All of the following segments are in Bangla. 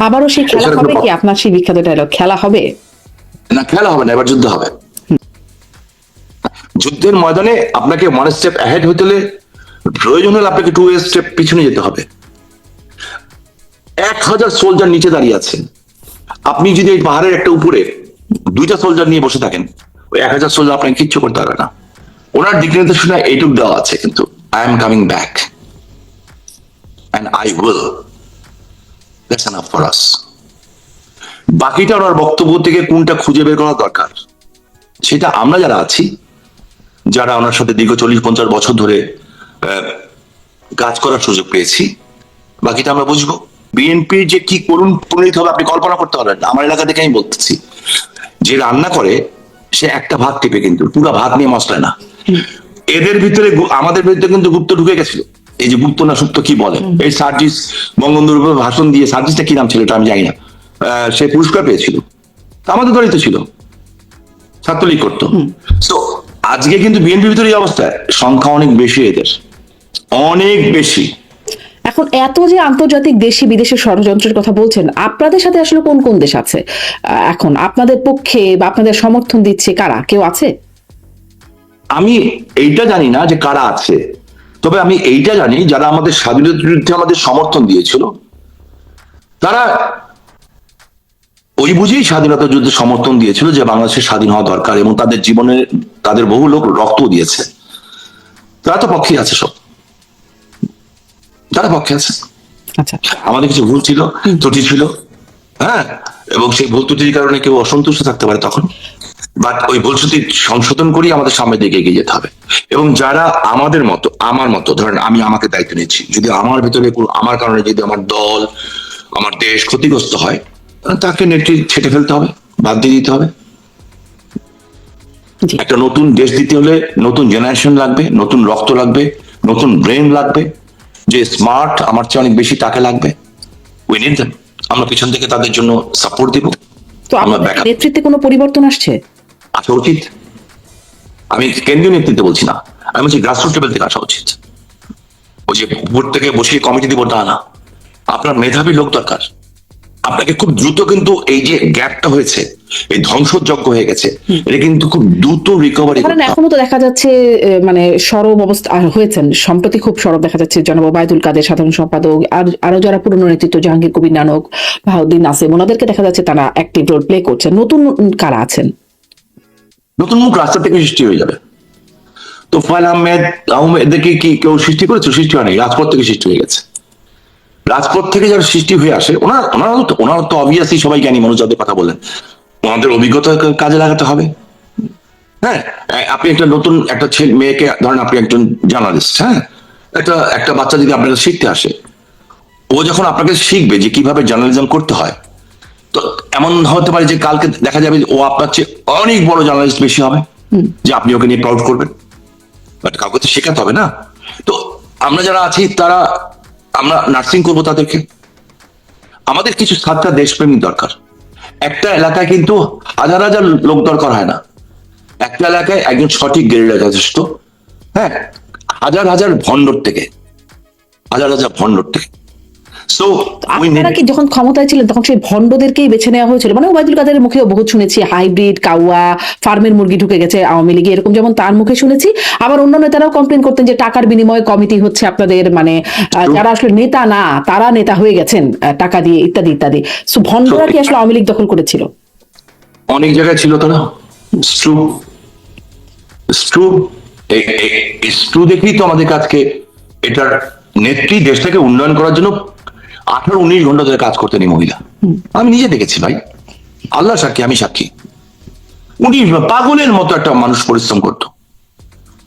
আবারও সেই খেলা হবে কি? আপনার সেই বিখ্যাত ডায়লগ, খেলা হবে না? খেলা হবে না, এবার যুদ্ধ হবে। যুদ্ধের ময়দানে আপনাকে 1 স্টেপ অ্যাহেড হতে হলে প্রয়োজন হলে আপনাকে 2 স্টেপ পিছনে যেতে হবে। 1000 সোলজার নিচে দাঁড়িয়ে আছেন, আপনি যদি এই পাহাড়ের একটা উপরে 2টা সোলজার নিয়ে বসে থাকেন, ওই 1000 সোলজার আপনাকে কিচ্ছু করতে পারবে না। ওনার দিক নির্দেশনা এইটুক দেওয়া আছে, কিন্তু I am coming back and I will, that's enough for us. বাকিটা ওনার বক্তব্য থেকে কোনটা খুঁজে বের করা দরকার, সেটা আমরা যারা আছি, যারা ওনার সাথে দীর্ঘ 40-50 বছর ধরে কাজ করার সুযোগ পেয়েছি, বাকিটা আমরা বুঝবো। বিএনপির যে কি করুণ পরিণতি হবে আপনি কল্পনা করতে পারবেন না। আমার এলাকা থেকে আমি বলতেছি, যে রান্না করে সে একটা ভাত টিপে, কিন্তু পুরো ভাত নিয়ে মশলা না। এদের ভিতরে, আমাদের ভিতরে কিন্তু গুপ্ত ঢুকে গেছিল। এই যে গুপ্ত না সুপ্ত কি বলে, এই সার্জিস বঙ্গবন্ধুর উপর ভাষণ দিয়ে, সার্জিসটা কি নাম ছিল এটা আমি জানি না, সে পুরস্কার পেয়েছিল, আমাদের দলই তো ছিল, ছাত্রলীগ করতো। তো আজকে কিন্তু বিএনপির ভিতরে এই অবস্থা, সংখ্যা অনেক বেশি, এদের অনেক বেশি। এখন এত যে আন্তর্জাতিক দেশি বিদেশের ষড়যন্ত্রের কথা বলছেন, আপনাদের সাথে আসলে কোন কোন দেশ আছে এখন আপনাদের পক্ষে বা আপনাদের সমর্থন দিচ্ছে? কারা, কেউ আছে? আমি এইটা জানি না যে কারা আছে, তবে আমি এইটা জানি যারা আমাদের স্বাধীনতার বিরুদ্ধে আমাদের সমর্থন দিয়েছিল, তারা ওই বুঝেই স্বাধীনতা যুদ্ধে সমর্থন দিয়েছিল যে বাংলাদেশের স্বাধীন হওয়া দরকার, এবং তাদের জীবনে তাদের বহু লোক রক্ত দিয়েছে। তারা তো পক্ষে আছে, সব তারা পক্ষে আছে। আচ্ছা, আমাদের কিছু ভুল ছিল, ত্রুটি ছিল, হ্যাঁ, এবং সেই ভুল ত্রুটির কারণে কেউ অসন্তুষ্ট থাকতে পারে তখন, বাট ওই ভুল ত্রুটি সংশোধন করি আমাদের সামনের দিকে এগিয়ে যেতে হবে। এবং যারা আমাদের মতো, আমার মতো, ধরেন আমি আমাকে দায়িত্ব নিচ্ছি, যদি আমার ভিতরে আমার কারণে যদি আমার দল, আমার দেশ ক্ষতিগ্রস্ত হয়, তাকে নেত্রী ছেটে ফেলতে হবে, বাদ দিয়ে দিতে হবে। একটা নতুন দেশ দিতে হলে নতুন জেনারেশন লাগবে, নতুন রক্ত লাগবে, নতুন ব্রেন লাগবে, যে স্মার্ট আমার চেয়ে অনেক বেশি তাকে লাগবে। We need them. আমরা পিছন থেকে তাদের জন্য সাপোর্ট দিব। তো আমাদের নেতৃত্বে কোনো পরিবর্তন আসছে? আসা উচিত। আমি কেন্দ্রীয় নেতৃত্বে বলছি না, আমি বলছি গ্রাসরুট লেভেল থেকে আসা উচিত। ওই যে ভোট থেকে বসিয়ে কমিটি দিব তা না, আপনার মেধাবী লোক দরকার। আপনাকে খুব দ্রুত, কিন্তু এই যে গ্যাপটা হয়েছে, এই ধ্বংসযজ্ঞ হয়ে গেছে, এটা কিন্তু খুব দ্রুত রিকভারি। কারণ এখনো তো দেখা যাচ্ছে মানে সরব অবস্থা হয়েছেন, সম্প্রতি খুব সরব দেখা যাচ্ছে জনাব ওবায়দুল কাদের সাধারণ সম্পাদক, আর আরো যারা পুরনো নেতৃত্ব, জাহাঙ্গীর কবির নানক, বাহাউদ্দিন নাসিম, ওনাদেরকে দেখা যাচ্ছে তারা অ্যাক্টিভ রোল প্লে করছেন। নতুন কারা আছেন? নতুন মুখ রাস্তা থেকে সৃষ্টি হয়ে যাবে। তো তোফায়েল আহমেদকে কি কেউ সৃষ্টি করেছে? সৃষ্টি হয়নি, রাজপথ থেকে সৃষ্টি হয়ে গেছে। রাজপথ থেকে যারা সৃষ্টি হয়ে আসে, ওনারা তো অবভিয়াসলি সবাই জ্ঞানী মানুষ, যাদের কথা বলেন, ওনাদের অভিজ্ঞতা কাজে লাগাতে হবে। হ্যাঁ, আপনি একটা নতুন একটা ছেলে মেয়েকে ধরেন, আপনি একজন জার্নালিস্ট, হ্যাঁ, একটা বাচ্চা যদি আপনাকে শিখতে আসে, ও যখন আপনাকে শিখবে যে কিভাবে জার্নালিজম করতে হয়, তো এমন হতে পারে যে কালকে দেখা যাবে ও আপনার চেয়ে অনেক বড় জার্নালিস্ট বেশি হবে, যে আপনি ওকে নিয়ে প্রাউড করবেন। বাট কাউকে তো শেখাতে হবে না। তো আমরা যারা আছি তারা, আমরা নার্সিং করবো তাদেরকে। আমাদের কিছু ছাত্র দেশপ্রেমিক দরকার। একটা এলাকায় কিন্তু হাজার হাজার লোক দরকার হয় না, একটা এলাকায় একজন সঠিক গেরিলা যথেষ্ট। হ্যাঁ, হাজার হাজার ভণ্ডর থেকে, সো আপনারা কি যখন ক্ষমতায় ছিলেন তখন সেই ভণ্ডদেরকেই বেছে নেওয়া হয়েছিল? মানে ওবায়দুল কাদেরের মুখেও বহুত শুনেছি, হাইব্রিড কাউয়া, ফার্মের মুরগি ঢুকে গেছে আওয়ামী লীগে, এরকম যেমন তার মুখে শুনেছি। আবার অন্য নেতারাও কমপ্লেন করতেন যে টাকার বিনিময়ে কমিটি হচ্ছে আপনাদের, মানে যারা আসলে নেতা না তারা নেতা হয়ে গেছেন টাকা দিয়ে, ইত্যাদি ইত্যাদি। সো ভণ্ডরা কি আসলে আওয়ামী লীগ দখল করেছিল? অনেক জায়গায় ছিল তারা। স্ট্রু দেখেই তো আমাদের কাজকে, এটার নেত্রী দেশটাকে উন্নয়ন করার জন্য 18-19 ঘন্টা ধরে কাজ করতেন এই মহিলা। আমি নিজে দেখেছি ভাই, আল্লাহ সাক্ষী, আমি সাক্ষী। উনি পাগলের মতো একটা মানুষ পরিশ্রম করতো।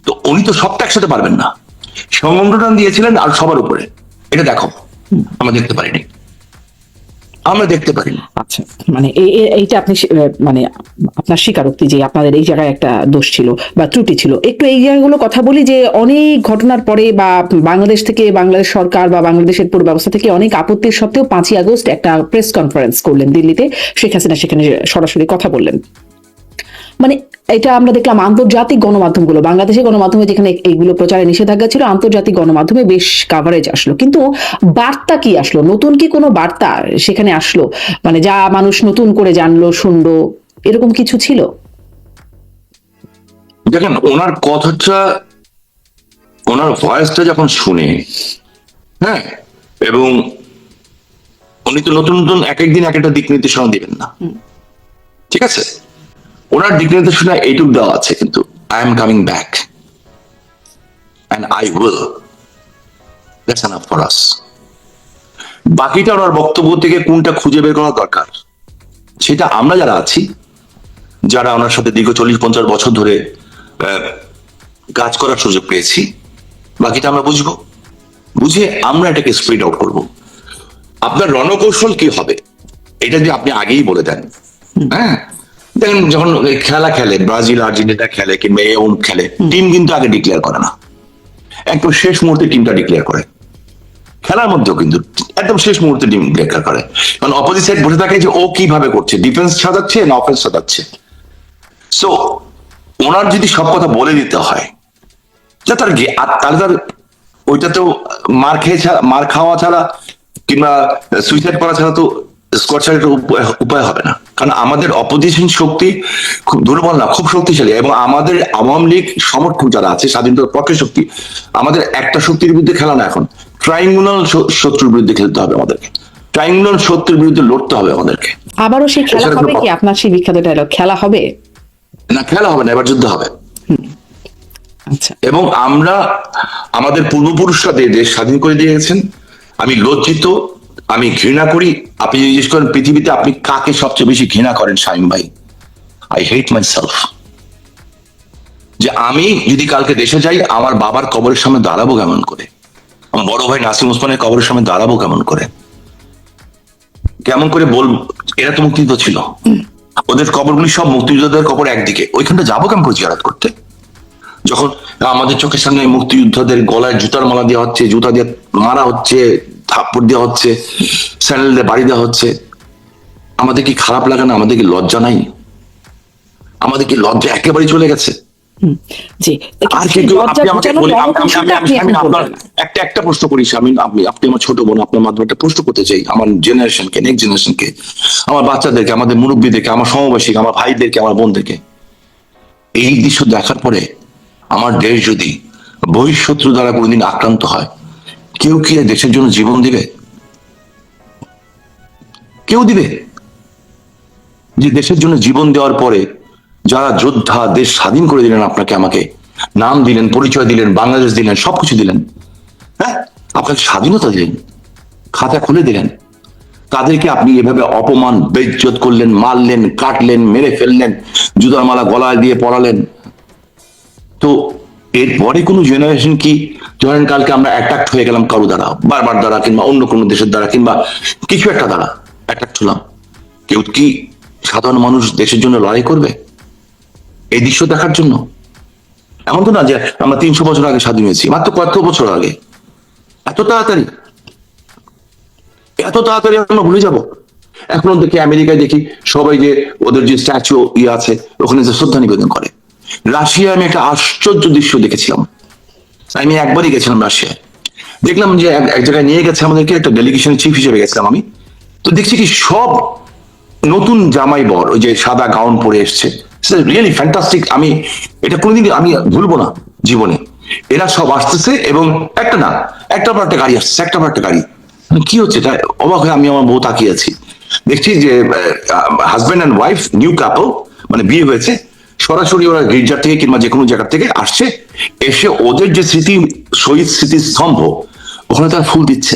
তো উনি তো সবটা একসাথে পারবেন না, সংগঠন দিয়েছিলেন আর সবার উপরে। এটা দেখো, আমরা দেখতে পারিনি। আচ্ছা, মানে এইটা আপনি মানে আপনার স্বীকারোক্তি যে আপনাদের এই জায়গায় একটা দোষ ছিল বা ত্রুটি ছিল। একটু এই জায়গাগুলো কথা বলি, যে অনেক ঘটনার পরে বা বাংলাদেশ থেকে, বাংলাদেশ সরকার বা বাংলাদেশের পুরো ব্যবস্থা থেকে অনেক আপত্তির সত্ত্বেও 5ই আগস্ট একটা প্রেস কনফারেন্স করলেন দিল্লিতে। শেখ হাসিনা সেখানে সরাসরি কথা বললেন। মানে এটা আমরা দেখলাম আন্তর্জাতিক গণমাধ্যমগুলো, বাংলাদেশের গণমাধ্যমে যেখানে এইগুলো প্রচারে নিষেধাজ্ঞা ছিল, আন্তর্জাতিক গণমাধ্যমে বেশ কাভারেজ আসলো, কিন্তু বার্তা কি আসলো? নতুন কি কোনো বার্তা সেখানে আসলো, মানে যা মানুষ নতুন করে জানলো, শুনলো, এরকম কিছু ছিল? দেখেন, ওনার কথাটা, ওনার ভয়েসটা যখন শুনে, হ্যাঁ, এবং উনি তো নতুন নতুন এক একদিন এক একটা দিক নির্দেশনা দিবেন না, ঠিক আছে? ওনার দিক নির্দেশনা এইটুক দেওয়া আছে কিন্তু, I am coming back and I will, that's enough for us. বাকিটা ওনার বক্তব্য থেকে কোনটা খুঁজে বের করা দরকার, সেটা আমরা যারা আছি, যারা ওনার সাথে দীর্ঘ 40-50 বছর ধরে কাজ করার সুযোগ পেয়েছি, বাকিটা আমরা বুঝবো, বুঝে আমরা এটাকে স্প্রেড আউট করবো। আপনার রণকৌশল কি হবে এটা যদি আপনি আগেই বলে দেন, হ্যাঁ, দেখেন যখন খেলা খেলে, ব্রাজিল আর্জেন্টিনা খেলে কিংবা অমুক খেলে, টিম কিন্তু আগে ডিক্লেয়ার করে না, একদম শেষ মুহূর্তে টিমটা ডিক্লেয়ার করে। খেলার মধ্যেও কিন্তু একদম শেষ মুহূর্তে টিম ডিক্লেয়ার করে, কারণ অপোজিট সাইড বসে থাকে যে ও কিভাবে করছে, ডিফেন্স সাজাচ্ছে না অফেন্স সাজাচ্ছে। সো ওনার যদি সব কথা বলে দিতে হয়, যা তার তাহলে তার ওইটাতেও মার খাওয়া ছাড়া কিংবা সুইসাইড করা ছাড়া তো স্কোয়াড ছাড়ার উপায় হবে না। কারণ আমাদের অপোজিশন শক্তি খুব দুর্বল না, খুব শক্তিশালী, এবং আমাদের আওয়ামী লীগ সমর্থক যারা আছে, স্বাধীনতার পক্ষে শক্তি, আমাদের একটা শক্তির বিরুদ্ধে খেলা না, এখন ট্রাইঙ্গুলার শত্রুর বিরুদ্ধে খেলতে হবে আমাদেরকে, ট্রাইঙ্গুলার শত্রুর বিরুদ্ধে লড়তে হবে আমাদেরকে। আবারও সেই খেলা হবে কি? আপনার সেই বিখ্যাত ডায়লগ, খেলা হবে না, খেলা হবে না, এবার যুদ্ধ হবে। আচ্ছা, এবং আমরা আমাদের পূর্বপুরুষরা দেশ স্বাধীন করে দিয়ে গেছেন। আমি লজ্জিত, আমি ঘৃণা করি। আপনি জিজ্ঞেস করেন পৃথিবীতে আপনি কাকে সবচেয়ে বেশি ঘৃণা করেন, শামীম ভাই, আই হেট মাই সেলফ। যে আমি যদি কালকে দেশে যাই, আমার বাবার কবরের সামনে দাঁড়াবো কেমন করে, আমার বড় ভাই নাসিম ওসমানের কবরের সামনে দাঁড়াবো কেমন করে, কেমন করে বলবো এরা তো মুক্তিযুদ্ধ ছিল, ওদের কবরগুলি সব মুক্তিযোদ্ধাদের কবর একদিকে, ওইখানটা যাবো কেমন করে জিয়ারত করতে, যখন আমাদের চোখের সামনে মুক্তিযোদ্ধাদের গলায় জুতার মালা দেওয়া হচ্ছে, জুতা দিয়ে মারা হচ্ছে, থাপ্পড় দেওয়া হচ্ছে, স্যান্ডেল দিয়ে বাড়ি দেওয়া হচ্ছে, আমাদের কি খারাপ লাগে না? আমাদের কি লজ্জা নাই? আমাদের কি লজ্জা একেবারে চলে গেছে? জি, আর কিন্তু আপনি আমাকে বলি, আপনার একটা প্রশ্ন করি শামীম, আপনি আমার ছোট বোন, আপনার মাধ্যমে একটা প্রশ্ন করতে চাই আমার জেনারেশনকে, নেক্সট জেনারেশনকে, আমার বাচ্চাদেরকে, আমাদের মুরব্বীদেরকে, আমার সমবয়সীকে, আমার ভাইদেরকে, আমার বোনদেরকে, এই দৃশ্য দেখার পরে আমার দেশ যদি বহিঃশত্রু দ্বারা কোনদিন আক্রান্ত হয়, কেউ কি দেশের জন্য জীবন দিবে? কেউ দিবে? যে দেশের জন্য জীবন দেওয়ার পরে যারা যোদ্ধা, দেশ স্বাধীন করে দিলেন, আপনাকে আমাকে নাম দিলেন, পরিচয় দিলেন, বাংলাদেশ দিলেন, সবকিছু দিলেন, হ্যাঁ, আপনাকে স্বাধীনতা দিলেন, খাতা খুলে দিলেন, তাদেরকে আপনি এভাবে অপমান, বেইজ্জত করলেন, মারলেন, কাটলেন, মেরে ফেললেন, জুতার মালা গলায় দিয়ে পড়ালেন। তো এরপরে কোনো জেনারেশন কি, ধরেন কালকে আমরা অ্যাট্রাক্ট হয়ে গেলাম কারো দ্বারা, বারবার দ্বারা, কিংবা অন্য কোনো দেশের দ্বারা, কিংবা কিছু একটা দ্বারা অ্যাট্রাক্ট হলাম, কেউ কি সাধারণ মানুষ দেশের জন্য লড়াই করবে এই দৃশ্য দেখার জন্য? এমন তো না যে আমরা 300 বছর আগে স্বাধীন হয়েছি, মাত্র কত বছর আগে, এত তাড়াতাড়ি, এত তাড়াতাড়ি আমরা ভুলে যাব? এখনো দেখি আমেরিকায় দেখি সবাই যে ওদের যে স্ট্যাচু আছে ওখানে যে শ্রদ্ধা নিবেদন করে। রাশিয়ায় আমি একটা আশ্চর্য দৃশ্য দেখেছিলাম, আমি একবারই গেছিলাম রাশিয়ায়, দেখলাম যে এক জায়গায় নিয়ে গেছে আমাদেরকে, একটা ডেলিগেশনের চিফ হিসেবে গেছিলাম আমি, তো দেখছি কি সব নতুন জামাই বর, ওই যে সাদা গাউন পরে এসছে, রিয়েলি ফ্যান্টাস্টিক। আমি এটা কোনোদিন আমি ভুলবো না জীবনে। এরা সব আসতেছে এবং একটা না, একটা পর একটা গাড়ি আসছে, একটা পর একটা গাড়ি, কি হচ্ছে এটা অবাক হয়ে আমি আমার বউ তাকিয়ে আছি, দেখছি যে হাজব্যান্ড অ্যান্ড ওয়াইফ, নিউ কাপল, মানে বিয়ে হয়েছে, সরাসরি ওরা গির্জার থেকে কিংবা যে কোনো জায়গা থেকে আসছে, এসে ওদের যে স্মৃতি, শহীদ স্মৃতির স্তম্ভ, ওখানে তারা ফুল দিচ্ছে।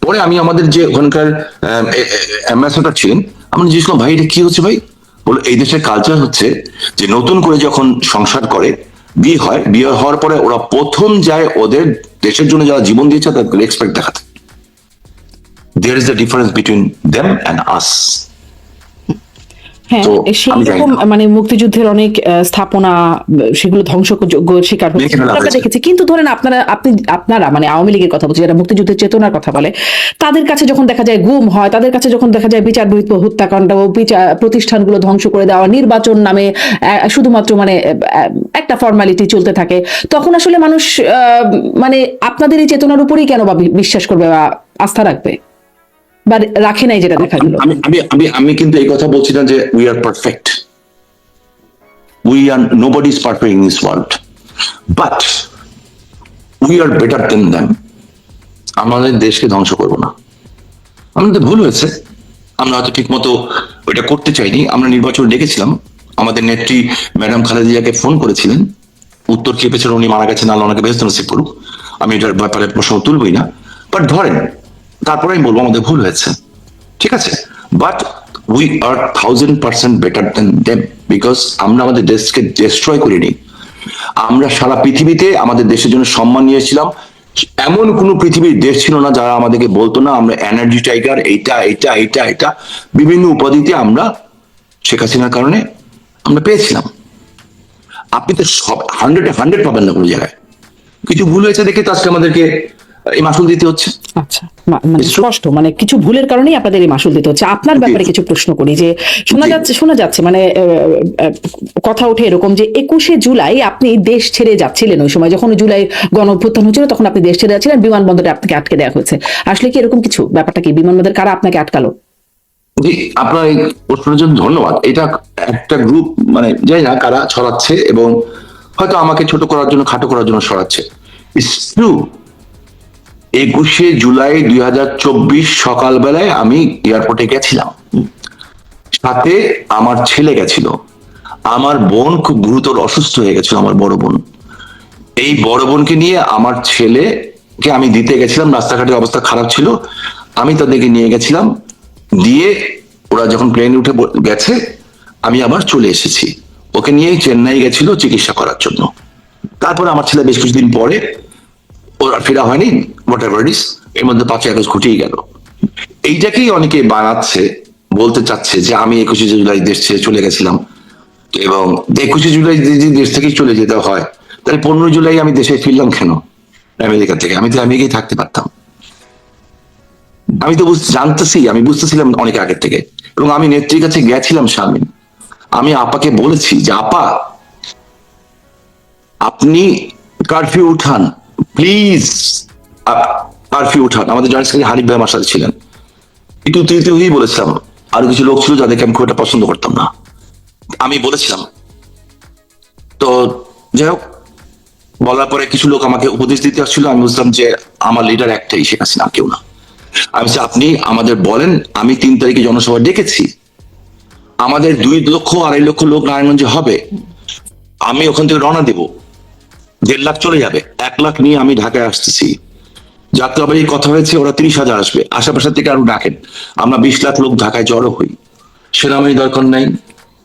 পরে আমি আমাদের যে ওখানকার অ্যাম্বাসেডর ছিলেন, আমি জিজ্ঞেস করলাম, ভাই এটা কি হচ্ছে ভাই? বলে এই দেশের কালচার হচ্ছে যে নতুন করে যখন সংসার করে, বিয়ে হয়, বিয়ে হওয়ার পরে ওরা প্রথম যায় ওদের দেশের জন্য যারা জীবন দিয়েছে তাদের রেসপেক্ট দেখাতে। There is the difference between them and us. হ্যাঁ, তো সেই আমি জানি রকম না। মানে মুক্তিযুদ্ধের অনেক স্থাপনা সেগুলো ধ্বংসযোগ্য শিকার হচ্ছে ভেঙে ফেলা আমরা হয়েছে। দেখেছি। কিন্তু ধরেন আপনারা মানে আওয়ামী লীগের কথা বলছি, যারা মুক্তিযুদ্ধের চেতনার কথা বলে, তাদের কাছে যখন দেখা যায় গুম হয়, তাদের কাছে যখন দেখা যায় বিচার বহির্ভূত হত্যাকাণ্ড, প্রতিষ্ঠানগুলো ধ্বংস করে দেওয়া, নির্বাচন নামে শুধুমাত্র মানে একটা ফর্মালিটি চলতে থাকে, তখন আসলে মানুষ মানে আপনাদের এই চেতনার উপরেই কেন বা বিশ্বাস করবে বা আস্থা রাখবে, বা রাখে নাই, যেটা দেখা গেল। আমি আমি আমি আমি কিন্তু এই কথা বলছি না যে we are perfect, we are nobody is perfect in this world, but we are better then them. আমাদের দেশকে ধ্বংস করবো না। আমাদের ভুল হয়েছে, আমরা হয়তো ঠিক মতো ওইটা করতে চাইনি। আমরা নির্বাচন ডেকেছিলাম, আমাদের নেত্রী ম্যাডাম খালেদা জিয়াকে ফোন করেছিলেন, উত্তর কে পেছনে উনি মারা গেছেন, আল্লাহ ওনাকে বেহেশত নসিব করুক, আমি এটার ব্যাপারে প্রশ্ন তুলবই না। বাট ধরেন, তারপরে আমি বলবো আমাদের ভুল হয়েছে, ঠিক আছে, but we are 1000% better then them, because আমরা আমাদের দেশকে ডিস্ট্রয় করিনি। আমরা সারা পৃথিবীতে আমাদের দেশের জন্য সম্মান নিয়েছিলাম। এমন কোন পৃথিবীর দেশ ছিল না যারা আমাদেরকে বলতো না আমরা এনার্জি টাইগার, এইটা এইটা এইটা এটা বিভিন্ন উপাধিতে আমরা শেখ হাসিনার কারণে আমরা পেয়েছিলাম। আপনি তো সব 100 পাবেন না কোনো জায়গায়। কিছু ভুল হয়েছে দেখে তো আজকে আমাদেরকে এই মাসুল দিতে হচ্ছে। আচ্ছা, মানে স্পষ্ট মানে কিছু ভুলের কারণেই আপনাদের এই মাসুল দিতে হচ্ছে। আপনার ব্যাপারে কিছু প্রশ্ন করি, যে শোনা যাচ্ছে মানে কথা ওঠে এরকম যে 21শে জুলাই আপনি দেশ ছেড়ে যাচ্ছিলেন, ওই সময় যখন জুলাই গণ অভ্যুত্থান হচ্ছিল তখন আপনি দেশ ছেড়ে যাচ্ছিলেন, বিমানবন্দরে আপনাকে আটকে দেওয়া হয়েছে। আসলে কি এরকম কিছু? ব্যাপারটা কি? বিমানবন্দরে কারা আপনাকে আটকালো? জি, আপনার এই প্রশ্নের জন্য ধন্যবাদ। এটা একটা গ্রুপ, মানে জানি না কারা ছড়াচ্ছে, এবং হয়তো আমাকে ছোট করার জন্য, খাটো করার জন্য ছড়াচ্ছে। ইটস ট্রু, 21শে জুলাই 2024 সকালবেলায় আমি এয়ারপোর্টে গেছিলাম, সাথে আমার ছেলে গেছিল, আমার বোন খুব গুরুতর অসুস্থ হয়ে গেছিল, আমার বড় বোন। এই বড় বোনকে নিয়ে আমার ছেলেকে আমি দিতে গেছিলাম, রাস্তাঘাটের অবস্থা খারাপ ছিল, আমি তাদেরকে নিয়ে গেছিলাম, দিয়ে ওরা যখন প্লেনে উঠে গেছে আমি আবার চলে এসেছি। ওকে নিয়ে চেন্নাই গেছিল চিকিৎসা করার জন্য। তারপরে আমার ছেলে বেশ কিছুদিন পরে, ওর আর ফেরা হয়নি, হোয়াট এভার ইট ইজ, এর মধ্যে 5ই আগস্ট ঘটেই গেল। এইটাকেই অনেকে বানাচ্ছে, বলতে চাচ্ছে যে আমি 21শে জুলাই দেশ ছেড়ে চলে গেছিলাম, এবং 21শে জুলাই যদি দেশ থেকে চলে যেতে হয় তাহলে 15 জুলাই আমি দেশে ফিরলাম কেন আমেরিকা থেকে? আমি তো আমেরিকায় থাকতে পারতাম। আমি তো জানতেছি, আমি বুঝতেছিলাম অনেক আগের থেকে, এবং আমি নেত্রীর কাছে গেছিলাম শারমিন, আমি আপাকে বলেছি যে আপা আপনি কারফিউ উঠান প্লিজ, কারফিউ উঠান। আমাদের জয়েন্ট সেক্রেটারি হানিফ ভাই আমার সাথে ছিলেন, একটু তুই বলেছিলাম, আরো কিছু লোক ছিল যাদেরকে আমি খুব একটা পছন্দ করতাম না, আমি বলেছিলাম। তো যাই হোক, বলার পরে কিছু লোক আমাকে উপদেশ দিতে আসছিল, আমি বুঝলাম যে আমার লিডার একটাই, শেখ হাসিনা, কেউ না। আমি বলছি আপনি আমাদের বলেন, আমি 3 তারিখে জনসভা ডেকেছি, আমাদের 2-2.5 লক্ষ লোক নারায়ণগঞ্জে হবে, আমি ওখান থেকে রওনা দেব, 1.5 লাখ চলে যাবে, 1 লাখ নিয়ে আমি ঢাকায় আসতেছি। যাত্রাবাড়ির কথা হয়েছে ওরা 30,000 আসবে, আশেপাশে থেকে আরো ডাকেন, আমরা 20 লাখ লোক ঢাকায় জড়ো হই। সেনাবাহিনী দরকার নাই,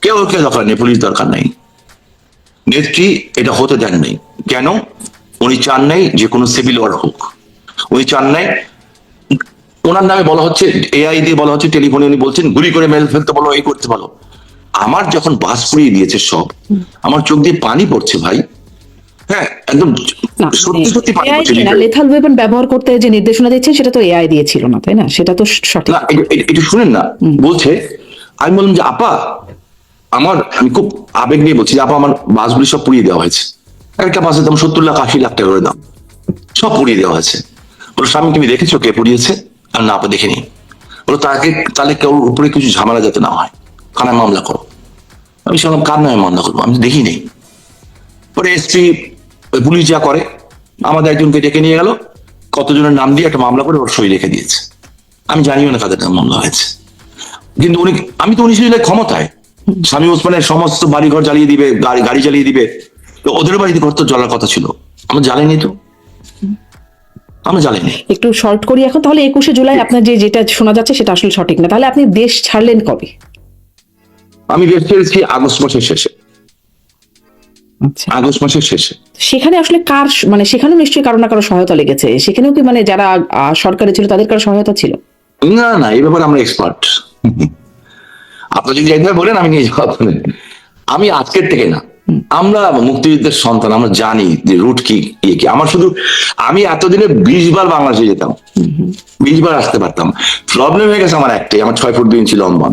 কেউ দরকার নেই, পুলিশ দরকার নেই। নেত্রী এটা হতে দেন নাই। কেন? উনি চান নাই যে কোনো সিভিল ওয়ার হোক, উনি চান নাই। ওনার নামে বলা হচ্ছে, এআই দিয়ে বলা হচ্ছে, টেলিফোনে উনি বলছেন গুলি করে মেরে ফেলতে বলো, এই করতে বলো। আমার যখন বাস পুড়িয়ে দিয়েছে সব, আমার চোখ দিয়ে পানি পড়ছে ভাই। হ্যাঁ, একদম সত্যি সত্যি পানি পড়ছে। লেথাল ওয়েপন ব্যবহার করতে যে নির্দেশনা দিচ্ছে সেটা তো এআই দিয়েছিল না, তাই না? সেটা তো সঠিক না, একটু শুনেন না, বলছে, আমি বললাম যে আপা আমি খুব আবেগ নিয়ে বলছি যে আপা আমার বাসগুলি সব পুড়িয়ে দেওয়া হয়েছে, একটা বাসের দাম 70 লাখ 80 লাখ টাকা করে দাম, সব পুড়িয়ে দেওয়া হয়েছে। বলো স্বামী তুমি দেখেছো কে পুড়িয়েছে? আর না আপা দেখিনি। বলো তাহলে কেউ উপরে কিছু ঝামেলা যাতে না হয়, থানায় মামলা করো। আমি শুনলাম কার নামে মামলা করবো, আমি দেখি নেই। পরে এসপি পুলিশ যা করে, আমাদের একজনকে ডেকে নিয়ে গেল, কতজনের নাম দিয়ে একটা মামলা করে ওর সই রেখে দিয়েছে। আমি জানিও না কাদের নাম মামলা হয়েছে, কিন্তু আমি তো 19 জুলাই ক্ষমতায়, স্বামী ওসমানের সমস্ত বাড়িঘর জ্বালিয়ে দিবে, গাড়ি জ্বালিয়ে দিবে, তো ওদের বাড়িতে ঘর তো জ্বলার কথা ছিল, আমরা জ্বালাইনি তো, আমরা জ্বালাইনি। একটু শর্ট করি এখন তাহলে। 21শে জুলাই আপনার যেটা শোনা যাচ্ছে সেটা আসলে সঠিক না, তাহলে আপনি দেশ ছাড়লেন কবে? আমি দেশ ছেড়েছি আগস্ট মাসের শেষে। আচ্ছা, আগস্ট মাসের শেষে। সেখানে আসলে কার মানে সেখানেও নিশ্চয়ই কারো না কারো সহায়তা লেগেছে, সেখানেও কি মানে যারা সরকারে ছিল তাদের কারো সহায়তা ছিল? না, এই ব্যাপারে আমরা এক্সপার্ট। আপনার যদি একবার বলেন আমি নিয়ে যাবো। আমি আজকের থেকে না, আমরা মুক্তিযুদ্ধের সন্তান, আমরা জানি যে রুট কি ইয়ে কি। আমার শুধু আমি এতদিনে 20 বার বাংলাদেশে যেতাম, 20 বার আসতে পারতাম। প্রবলেম হয়ে গেছে আমার একটাই, আমার 6 ফুট 2 ইঞ্চি লম্বা।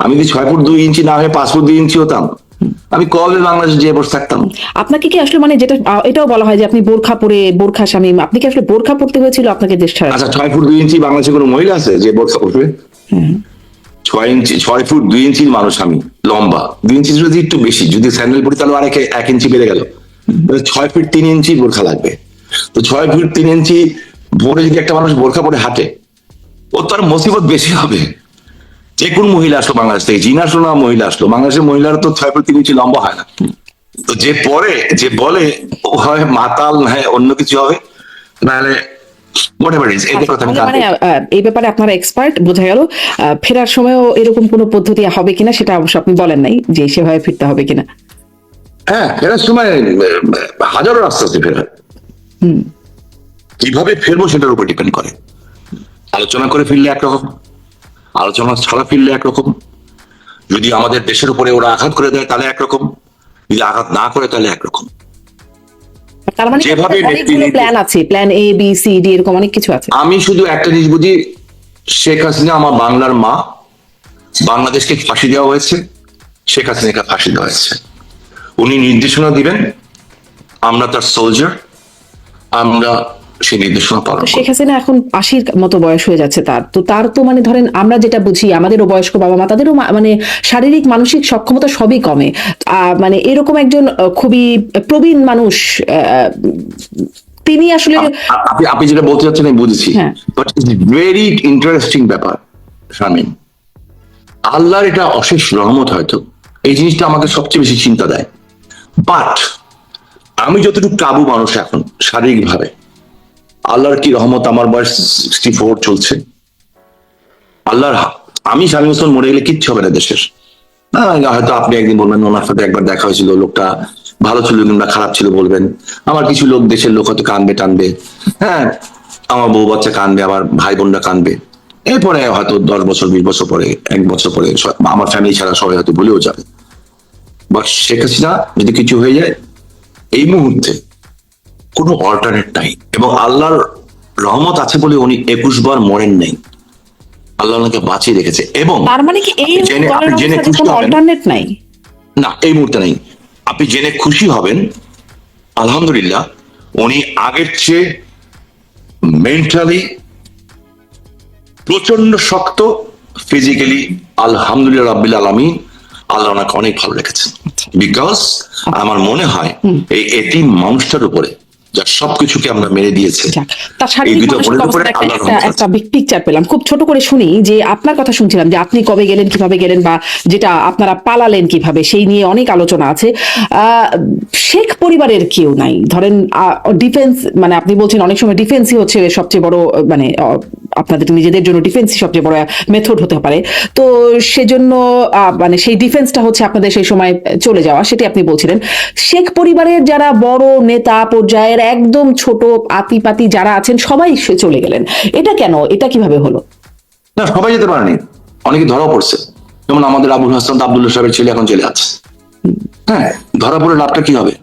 আমি যদি 6 ফুট 2 ইঞ্চি না হয়ে 5 ফুট 2 ইঞ্চি হতাম, আমি কবে বাংলাদেশে যেয়ে বসে থাকতাম। আপনাকে কি আসলে মানে যেটা এটাও বলা হয় যে আপনি বোরখা পরে বোরখা স্বামী, আপনি কি আসলে বোরখা পড়তে হয়েছিল আপনাকে দেশ ছাড়া? আচ্ছা, 6 ফুট 2 ইঞ্চি বাংলাদেশে কোনো মহিলা আছে যে বোরখা পরবে? 6 ফুট 2 ইঞ্চির মানুষ আমি, লম্বা 2 ইঞ্চি যদি একটু বেশি, যদি স্যান্ডেল পরি তাহলে আরেক 1 ইঞ্চি বেড়ে গেল। 6 ফিট 3 ইঞ্চি বোরখা লাগবে। তো 6 ফিট 3 ইঞ্চি পরে যদি একটা মানুষ বোরখা পরে হাঁটে, ও তার মুসিবত বেশি হবে। যে কোন মহিলা আসলো বাংলাদেশ থেকে, চীন আসলো না মহিলা আসলো, বাংলাদেশের মহিলারা তো 6 ফুট 3 ইঞ্চি লম্বা হয় না। তো যে পরে যে বলে ও হয় মাতাল, না হয় অন্য কিছু হবে, নাহলে whatever it is, এদের কথা আমি কাঁদবো। মানে এই ব্যাপারে আপনারা এক্সপার্ট, বোঝা গেল। ফেরার সময়ও এরকম কোনো পদ্ধতি হবে কিনা সেটা অবশ্য আপনি বলেন নাই, যে সেভাবে ফিরতে হবে কিনা। হ্যাঁ, ফেরার সময় হাজারো রাস্তা আছে ফেরার। কিভাবে ফেরবো সেটার উপর ডিপেন্ড করে। আলোচনা করে ফিরলে একরকম, আলোচনা ছাড়া ফিরলে একরকম। যদি আমাদের দেশের উপরে ওরা আঘাত করে দেয় তাহলে একরকম, যদি আঘাত না করে তাহলে একরকম। তার মানে যেভাবে অনেকগুলো প্ল্যান আছে, plan A B C D এরকম অনেক কিছু আছে। আমি শুধু একটা জিনিস বুঝি, শেখ হাসিনা আমার বাংলার মা, বাংলাদেশকে ফাঁসি দেওয়া হয়েছে, শেখ হাসিনাকে ফাঁসি দেওয়া হয়েছে। উনি নির্দেশনা দিবেন, আমরা তার সোলজার, আমরা সেই নির্দেশনা পালন করব। শেখ হাসিনা এখন 80-র মতো বয়স হয়ে যাচ্ছে তার, তো তার তো মানে ধরেন আমরা যেটা বুঝি, আমাদেরও বয়স্ক বাবা মা, তাদেরও মানে শারীরিক মানসিক সক্ষমতা সবই কমে। মানে এরকম একজন খুবই প্রবীণ মানুষ, তিনি আসলে আপনি যেটা বলতে চাচ্ছেন আমি বুঝেছি, হ্যাঁ। বাট ইটস ভেরি ইন্টারেস্টিং ব্যাপার শারমিন। আল্লাহর এটা অশেষ রহমত, হয়তো এই জিনিসটা আমাকে সবচেয়ে বেশি চিন্তা দেয়। বাট আমি যতটুকু কাবু মানুষ এখন শারীরিক ভাবে, আল্লাহর কি রহমত, আমার বয়স 64 চলছে। আল্লাহর আমি স্বামী হোসেন মরে গেলে কিচ্ছু হবে না দেশের। হয়তো আপনি একদিন বলবেন ওনার সাথে একবার দেখা হয়েছিল, লোকটা ভালো ছিল কিংবা খারাপ ছিল বলবেন। আমার কিছু লোক, দেশের লোক হয়তো কানবে টানবে, হ্যাঁ, আমার বউ বাচ্চা কানবে, আমার ভাই বোনরা কানবে। এরপরে হয়তো 10 বছর 20 বছর পরে, 1 বছর পরে আমার ফ্যামিলি ছাড়া সবাই হয়তো ভুলেও যাবে। বাট শেখ হাসিনা যদি কিছু হয়ে যায়, এই মুহূর্তে কোনো অল্টারনেট নাই। এবং আল্লাহর রহমত আছে বলে উনি 21 বার মরেন নাই, আল্লাহ ওনাকে বাঁচিয়ে রেখেছে। এবং তার মানে কি এই আপনি জেনে খুশি কোনো হবেন, অল্টারনেট নাই? না এই মুহূর্তে নেই। আপনি জেনে খুশি হবেন, আলহামদুলিল্লাহ উনি আগের চেয়ে মেন্টালি প্রচন্ড শক্ত, ফিজিক্যালি আলহামদুলিল্লাহ রাব্বিল আলামিন, আল্লাহ ওনাকে অনেক ভালো রেখেছেন। বিকজ আমার মনে হয় এই এতিম মানুষটার উপরে যার সবকিছুকে আমরা মেরে দিয়েছে, তার শারীরিক মানসিক অবস্থার একটা বিগ পিকচার পেলাম। খুব ছোট করে শুনি যে আপনার কথা শুনছিলাম যে আপনি কবে গেলেন, কিভাবে গেলেন, বা যেটা আপনারা পালালেন কিভাবে, সেই নিয়ে অনেক আলোচনা আছে। শেখ পরিবারের কেউ নাই, ধরেন ডিফেন্স, মানে আপনি বলছেন অনেক সময় ডিফেন্সই হচ্ছে সবচেয়ে বড়, মানে আপনাদের নিজেদের জন্য ডিফেন্সই সবচেয়ে বড় মেথড হতে পারে। তো সেজন্য মানে সেই ডিফেন্সটা হচ্ছে আপনাদের সেই সময় চলে যাওয়া, সেটি আপনি বলছিলেন। শেখ পরিবারের যারা বড় নেতা পর্যায়ের একদম ছোট আতিপাতি যারা আছেন সবাই চলে গেলেন, এটা কেন, এটা কিভাবে হলো? না, সবাই যেতে পারেনি, অনেকে ধরাও পড়ছে। যেমন আমাদের আবুল হাসান আব্দুল্লাহ সাহেবের ছেলে এখন জেলে আছে। হ্যাঁ, ধরা পড়ে লাভটা কি হবে?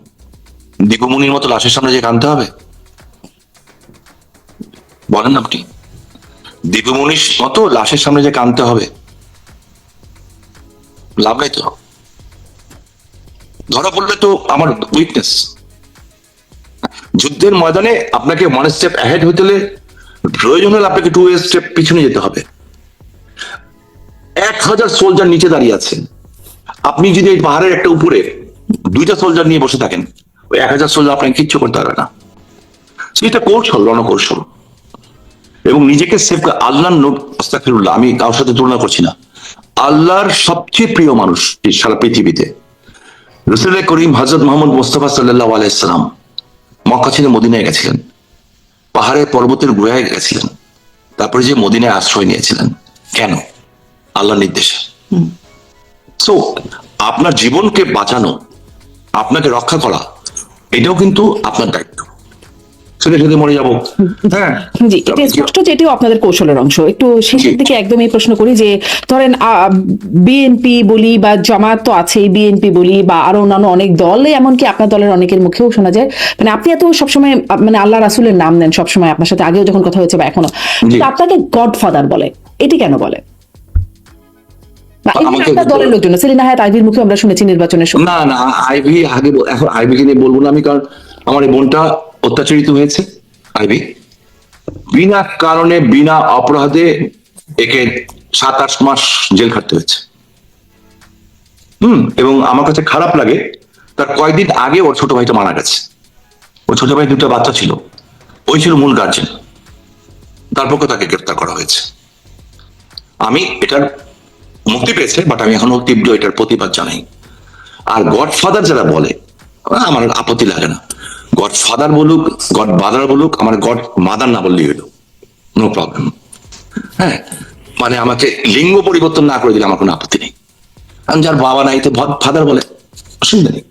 দীপুমনির মতো লাশের সামনে যে কাঁদতে হবে? বলেন না আপনি, দীপুমনির মতো লাশের সামনে যে কাঁদতে হবে? লাভ নাই তো। ধরা পড়লে তো আমার উইকনেস। যুদ্ধের ময়দানে আপনাকে 1 স্টেপ অ্যাহেড হইতে হলে প্রয়োজন হলে আপনাকে 2 স্টেপ পিছনে যেতে হবে। 1000 সোলজার নিচে দাঁড়িয়ে আছেন, আপনি যদি এই পাহাড়ের একটা উপরে 2টা সোলজার নিয়ে বসে থাকেন, ওই 1000 সোলজার আপনাকে কিচ্ছু করতে পারবে না। এটা কৌশল, রণকৌশল। এবং নিজেকে সেভ, আল্লাহর আস্তাগফিরুল্লাহ, আমি কারোর সাথে তুলনা করছি না, আল্লাহর সবচেয়ে প্রিয় মানুষ এই সারা পৃথিবীতে রাসূল করিম হযরত মুহাম্মদ মুস্তাফা সাল্লাল্লাহু আলাইহি সাল্লাম মক্কা ছেড়ে মদিনায় গেছিলেন, পাহাড়ের পর্বতের গুহায় গেছিলেন, তারপরে যে মদিনায় আশ্রয় নিয়েছিলেন। কেন? আল্লাহর নির্দেশে। সো আপনার জীবনকে বাঁচানো, আপনাকে রক্ষা করা, এটাও কিন্তু আপনার দায়িত্ব। সেটা সাথে মরে যাবো। হ্যাঁ, জি, এটা স্পষ্ট যে এটাও আপনাদের কৌশলের অংশ। একটু শেষের জি। দিকে একদম এই প্রশ্ন করি যে ধরেন বিএনপি বলি বা জামাত তো আছেই, বিএনপি বলি বা আরো অন্যান্য অনেক দলে, এমনকি আপনার দলের অনেকের মুখেও শোনা যায় মানে আপনি এত সবসময় মানে আল্লাহ রাসূলের নাম নেন সবসময়, আপনার সাথে আগেও যখন কথা হয়েছে বা এখনো, জি। তো আপনাকে গডফাদার বলে, এটি কেন বলে? বা even আমাকে আপনার দলের লোকজন সেলিনা হায়াৎ আইভীর মুখে আমরা শুনেছি নির্বাচনের সময়। না না, আইভি আগে এখন আইভিকে নিয়ে বলবো না আমি, কারণ আমার এই বোনটা অত্যাচারিত হয়েছে। আইভি বিনা কারণে বিনা অপরাধে একে 7-8 মাস জেল খাটতে হয়েছে। এবং আমার কাছে খারাপ লাগে, তার কয়েকদিন আগে ওর ছোট ভাইটা মারা গেছে। ওর ছোট ভাই 2টা বাচ্চা ছিল, ওই ছিল মূল গার্জেন, তারপর তাকে গ্রেফতার করা হয়েছে। আমি এটার মুক্তি পেয়েছে, বাট আমি এখনো তীব্র এটার প্রতিবাদ জানাই। আর গডফাদার যারা বলে, আমার আপত্তি লাগে না। গডফাদার বলুক, গড বাদার বলুক, আমার গড মাদার না বললেই হলো, নো প্রবলেম। হ্যাঁ, মানে আমাকে লিঙ্গ পরিবর্তন না করে দিলে আমার কোনো আপত্তি নেই। কারণ যার বাবা নাই তো ফাদার বলে, অসুবিধা নেই,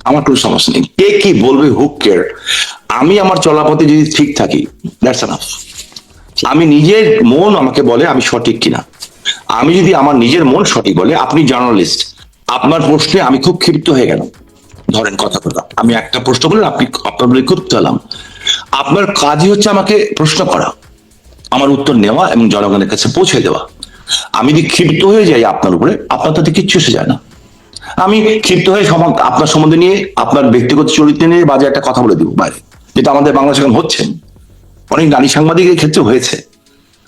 আমার কোনো সমস্যা নেই। কে কি বলবে, হু কেয়ার। আমি আমার চলাপথে যদি ঠিক থাকি, দ্যাটস এনাফ। আমি নিজের মন আমাকে বলে আমি সঠিক কিনা। আমি যদি আমার নিজের মন সঠিক বলে, আপনি জার্নালিস্ট, আপনার প্রশ্নে আমি খুব ক্ষিপ্ত হয়ে গেলাম, ধরেন কথা আমি একটা প্রশ্ন করলেন, আপনি আপনার বলে ক্ষিপ্ত হলাম। আপনার কাজই হচ্ছে আমাকে প্রশ্ন করা, আমার উত্তর নেওয়া এবং জনগণের কাছে পৌঁছে দেওয়া। আমি যদি ক্ষিপ্ত হয়ে যাই আপনার উপরে, আপনার তাতে কিচ্ছু এসে যায় না। আমি ক্ষিপ্ত হয়ে আপনার সম্বন্ধে নিয়ে, আপনার ব্যক্তিগত চরিত্র নিয়ে বাজে একটা কথা বলে দিব বাইরে, যেটা আমাদের বাংলাদেশে এখন হচ্ছে, অনেক নারী সাংবাদিকের ক্ষেত্রে হয়েছে,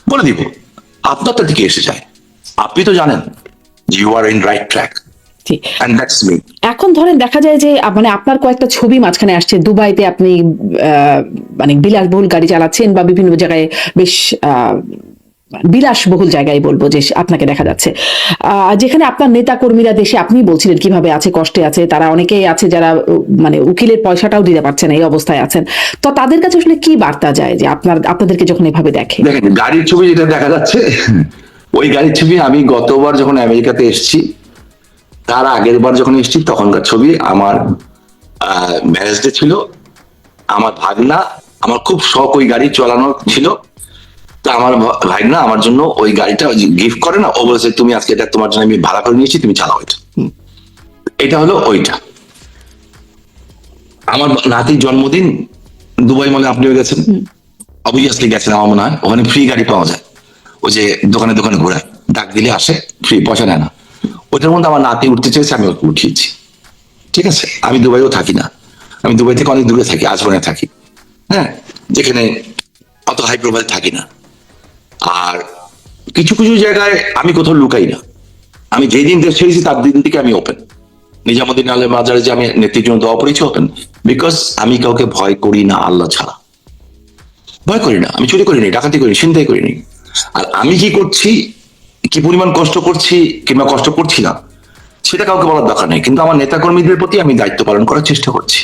বলে দিব। আপনার তাতে কি এসে যায়? আপনি তো জানেন you are in right track, ঠিক। And that's me. এখন ধরেন দেখা যায় যে মানে আপনার কয়েকটা ছবি মাঝখানে আসছে, দুবাইতে আপনি মানে বিলাসবহুল গাড়ি চালাচ্ছেন বা বিভিন্ন জায়গায় বেশ বিলাসবহুল জায়গায় বলবো যে আপনাকে দেখা যাচ্ছে, যেখানে আপনার নেতা কর্মীরা দেশে, আপনি বলছিলেন কিভাবে আছে, কষ্টে আছে তারা, অনেকেই আছে যারা মানে উকিলের পয়সাটাও দিতে পারছে না, এই অবস্থায় আছেন। তো তাদের কাছে আসলে কি বার্তা যায় যে আপনাদেরকে যখন এভাবে দেখে? দেখেন, গাড়ির ছবি যেটা দেখা যাচ্ছে, ওই গাড়ির ছবি আমি গতবার যখন আমেরিকাতে এসেছি, তার আগের বার যখন এসেছি তখনকার ছবি। আমার ম্যারেজ ডে ছিল, আমার ভাগনা, আমার খুব শখ ওই গাড়ি চালানো ছিল, তা আমার ভাগনা আমার জন্য ওই গাড়িটা গিফট করে না, ও বলেছে তুমি আজকে এটা তোমার জন্য আমি ভাড়া করে নিয়েছি, তুমি চালাও এটা। এটা হলো ওইটা। আমার নাতির জন্মদিন দুবাই মলে, আপনিও গেছেন, অবভিয়াসলি গেছেন আমার মনে হয়, ওখানে ফ্রি গাড়ি পাওয়া যায়, ওই যে দোকানে দোকানে ঘোরায়, ডাক দিলে আসে, ফ্রি, পয়সা নেয় না। ওইটার মধ্যে আমার নাতি উঠতে চেয়েছে, আমি ওকে উঠিয়েছি। ঠিক আছে, আমি দুবাইও থাকি না, আমি দুবাই থেকে অনেক দূরে থাকি, আজমনে থাকি, হ্যাঁ, যেখানে অত হাই প্রোফাইল থাকি না। আর কিছু কিছু জায়গায় আমি কোথাও লুকাই না। আমি যেই দিন দেশ ছেড়েছি তার দিন থেকে আমি ওপেন। নিজামুদ্দিন আলের মাজারে যে আমি নেত্রীর জন্য দোয়া পড়েছি, ওপেন, বিকজ আমি কাউকে ভয় করি না, আল্লাহ ছাড়া ভয় করি না। আমি চুরি করিনি, ডাকাতি করিনি, ছিনতাই করিনি। আর আমি কি করছি, কি পরিমাণ কষ্ট করছি কিংবা কষ্ট করছি না, সেটা কাউকে বলার দরকার নেই, কিন্তু আমার নেতাকর্মীদের প্রতি আমি দায়িত্ব পালন করার চেষ্টা করছি।